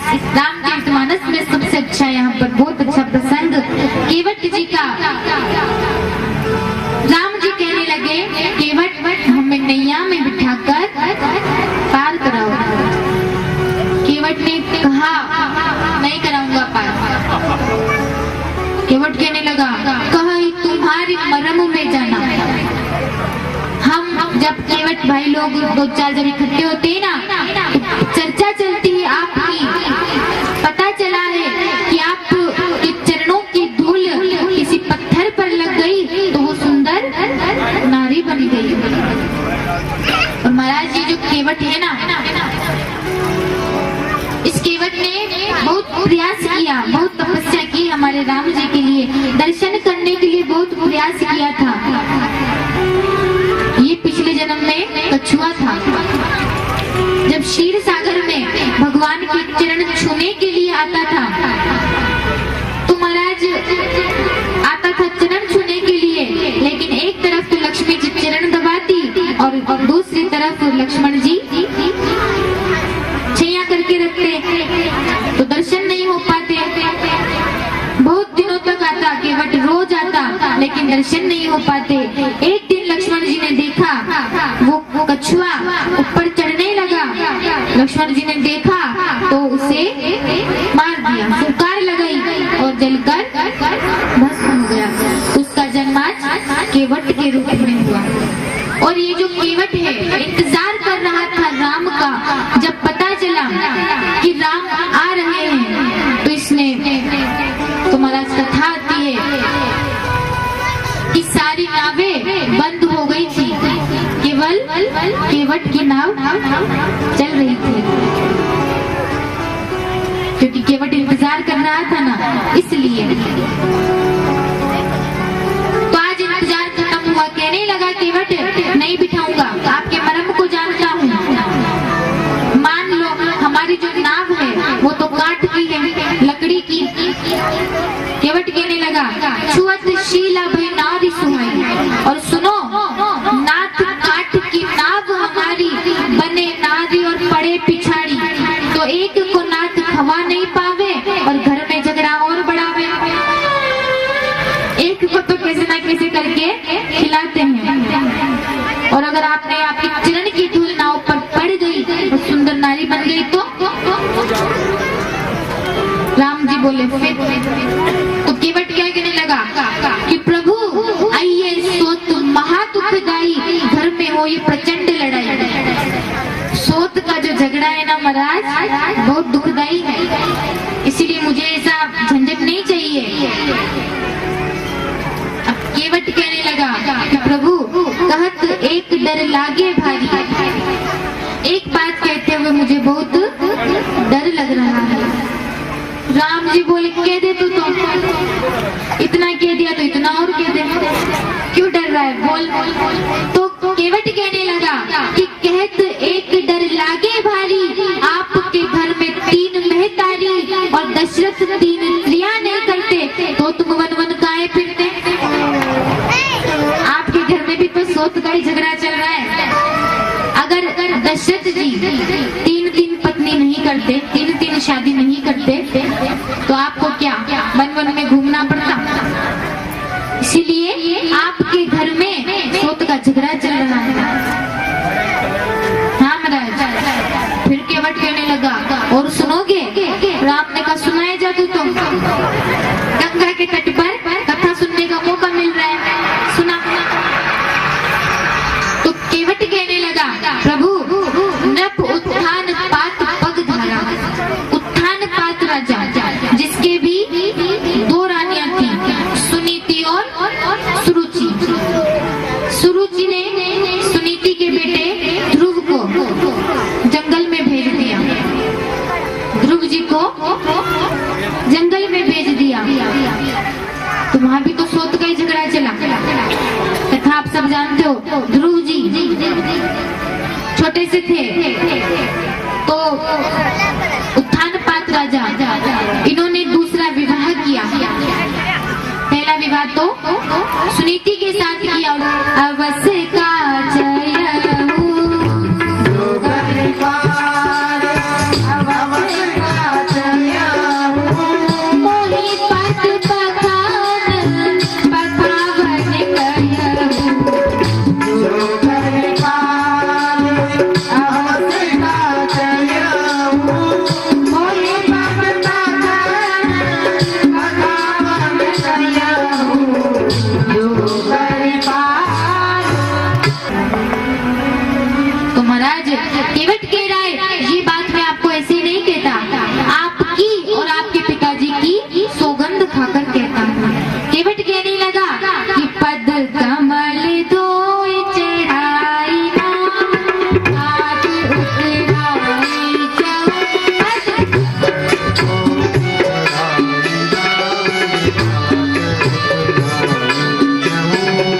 रामचरितमानस में सबसे अच्छा यहाँ पर बहुत अच्छा प्रसंग केवट जी का। राम जी कहने लगे केवट हमें नैया में बिठाकर पार कराओ। केवट ने कहा नहीं कराऊंगा पार। केवट कहने लगा कहा तुम्हारी मरम में जाना। हम जब केवट भाई लोग दो चार जब इकट्ठे होते हैं ना तो चर्चा चलती है आपकी। पता चला है कि आप के चरणों की धूल किसी पत्थर पर लग गई तो वो सुंदर नारी बन गई। और महाराज जी जो केवट है ना, इस केवट ने बहुत प्रयास किया, बहुत तपस्या की हमारे राम जी के लिए, दर्शन करने के लिए बहुत प्रयास किया था। ये पिछले जन्म में कछुआ था। जब क्षीर सागर में भगवान के चरण छूने के लिए आता था तो महाराज आता था चरण छूने के लिए, लेकिन एक तरफ तो लक्ष्मी जी चरण दबाती और दूसरी तरफ लक्ष्मण जी छैया करके रखते तो दर्शन नहीं हो पाते। बहुत दिनों तक आता केवट, रोज आता लेकिन दर्शन नहीं हो पाते। एक दिन लक्ष्मण जी ने देखा वो कछुआ ऊपर चढ़ने लगा। लक्ष्मण जी ने देखा तो उसे मार दिया, फुकार लगाई और जलकर भस्म हो गया। उसका जन्म केवट के रूप में हुआ। और ये जो केवट है इंतजार कर रहा था राम का। जब पता चला कि राम आ रहे हैं तो इसने तो महाराज कथा आती है कि सारी नावें बंद हो गई थी, केवल केवट की नाव चल रही थी, क्योंकि केवट इंतजार कर रहा था ना, इसलिए। तो आज इंतजार खत्म हुआ। कहने लगा केवट नहीं बिठाऊंगा, आपके मरम को जानता हूँ। मान लो हमारी जो नाव है वो तो काठ की है, लकड़ी की। केवट कहने लगा छुअत शीला भई नारी सुहाई। और सुनो, नाथ काठ की नाव हमारी, बने नारी और पड़े पिछाड़ी। तो एक को नाथ खवा नहीं पावे और घर में झगड़ा और बढ़ावे। एक को तो कैसे ना कैसे करके खिलाते हैं। और अगर आपने आपकी चरण की धूल नाव पर पड़ गई और सुंदर नारी बन गई तो राम जी बोले फिर। तो केवट क्या कहने लगा कि प्रभु आइए सोत महादुखदाई, घर में हो ये प्रचंड लड़ाई। सोत का जो झगड़ा है ना महाराज बहुत दुखदाई है, इसीलिए मुझे ऐसा झंझट नहीं चाहिए। अब केवट कहने लगा कि प्रभु कहत एक डर लागे भारी। एक बात कहते हुए मुझे बहुत डर लग रहा है। राम जी बोले कह दे तू तो, इतना कह दिया तो इतना और कह दे, क्यों डर रहा है बोल। तो केवट कहने लगा कि कहत एक डर लागे भारी, आपके घर में 3 महतारी और दशरथ 3 स्त्रियां नहीं करते तो तुम वन वन गाए फिरते। आपके घर में भी तो सोत का ही झगड़ा चल रहा है। अगर दशरथ जी 3 पत्नी नहीं करते, 3 शादी नहीं करते तो आपको क्या वन वन में घूमना पड़ता। इसीलिए आपके घर में सोत का झगड़ा चल रहा है। हाँ महाराज। फिर केवट कहने लगा और सुनोगे? राम ने कहा सुनाए जा तू तो, गंगा के तट पर कथा सुनने का मौका मिल रहा है, सुना। तो केवट कहने लगा प्रभु नृप उत्थान पात पग धारा। उत्थान पात राजा जिसके भी 2 रानियां थी, सुनीति और सुरुचि। सुरुचि ने सुनीति के बेटे ध्रुव को जंगल में भेज दिया, ध्रुव जी को जंगल में भेज दिया। तो वहां भी तो सोत का ही झगड़ा चला। तथा आप सब जानते हो ध्रुव जी छोटे से थे तो उत्थान पात राजा इन्होंने दूसरा विवाह किया। पहला विवाह तो सुनीति के साथ किया। अवश्य का जय केवट कहने लगा कि पद कमल धोए चढ़ाई ना, हाथ उतराई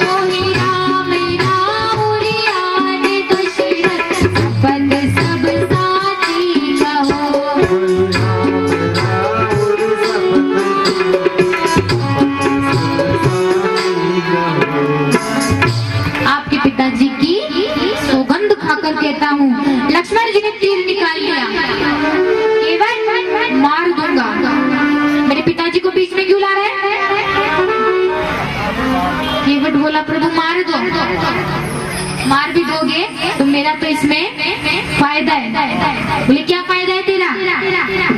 मोहि राम राउरियान दशरथ पद सब साथी कहो। आपके पिताजी की सौगंध खाकर कहता हूँ, लक्ष्मण जी ने तीर निकाल लिया, केवट मार दूंगा। मेरे पिताजी को बीच में क्यों ला रहे हैं? केवट बोला प्रभु मार दो, मार भी दोगे तो मेरा तो इसमें फायदा है। बोले क्या फायदा है तेरा?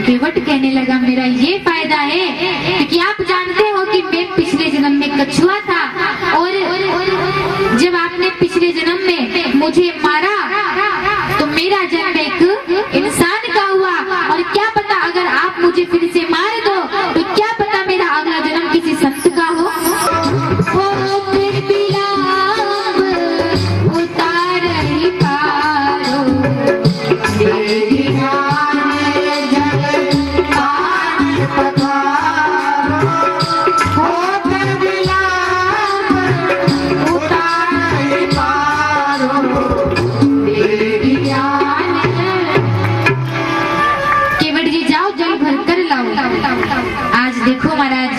केवट कहने लगा मेरा ये फायदा है कि आप जानते हो कि मैं पिछले जन्म में कछुआ था और जब आपने पिछले जन्म में मुझे मारा तो मेरा जन्म एक इंसान का हुआ, और क्या पता अगर आप मुझे फिर से मार दो तो क्या पता मेरा अगला जन्म किसी संत का हो। फिर बिलाप उतार ही पारो, आज देखो महाराज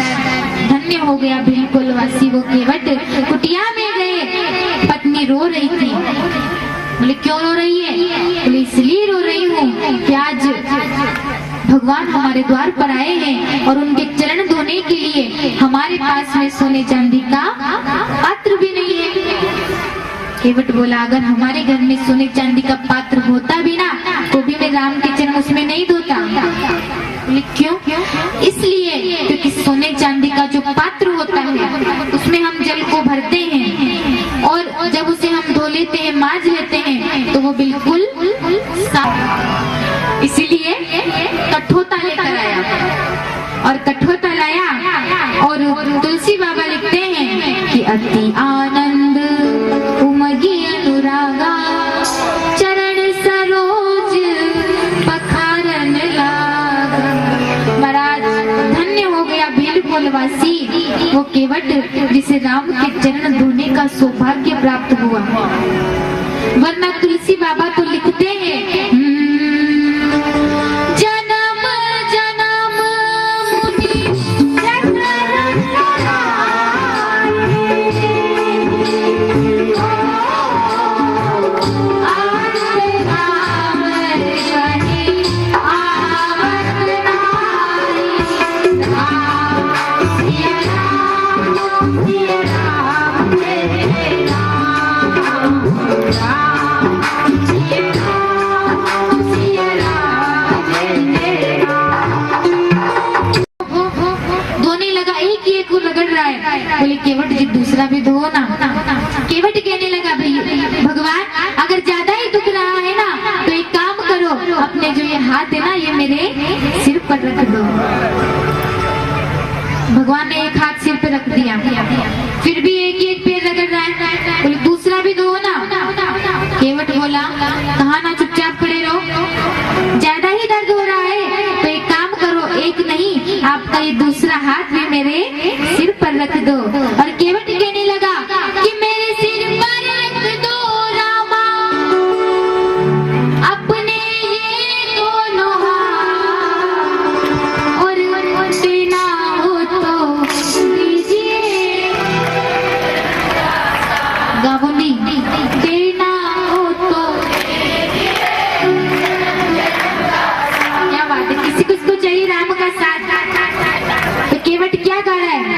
धन्य हो गया बिल्कुल वासी वो केवट। कुटिया में गए, पत्नी रो रही थी। बोले क्यों रो रही है? बोले इसलिए रो रही हूँ कि आज भगवान हमारे द्वार पर आए हैं और उनके चरण धोने के लिए हमारे पास में सोने चांदी का पात्र भी नहीं है। केवट बोला अगर हमारे घर में सोने चांदी का पात्र होता भी ना तो भी मैं राम के चरण उसमें नहीं धोता। बोले क्यों? इसलिए क्योंकि सोने चांदी का जो पात्र होता है उसमें हम जल को भरते हैं और जब उसे हम धो लेते हैं, मांज लेते हैं तो वो बिल्कुल साफ। इसीलिए कठोता लेकर आया और कठोता लाया और तुलसी बाबा लिखते हैं कि अति आनंद उमगी अनुरागा, चरण सरोज पखारन लागा। महाराज धन्य हो गया बिल्कुल वासी वो केवट जिसे राम के चरण धोने का सौभाग्य प्राप्त हुआ। वरना तुलसी बाबा तो लिखते हैं जन्म जन्म मुनि बोले केवट जी दूसरा भी धो ना। केवट कहने लगा भाई भगवान अगर ज्यादा ही दुख रहा है ना तो एक काम करो, अपने जो ये हाथ है ना ये मेरे सिर पर रख दो। भगवान ने एक हाथ सिर पे रख दिया, फिर भी एक पैर रगड़ रहा है। बोले दूसरा भी धो ना। केवट बोला कहा ना चुपचाप खड़े रहो, ज्यादा ही दर्द हो रहा है तो एक काम करो, एक नहीं आपका ये दूसरा हाथ भी मेरे सिर पर रख दो। और केवट कहने लगा कि मेरे सिर पर रख दो रामा अपने ये दोनों हाथ, और देना हो तो दीजिए। गावोली देना हो तो क्या बात है, किसी को चाहिए राम का साथ। तो केवट क्या कर रहा है?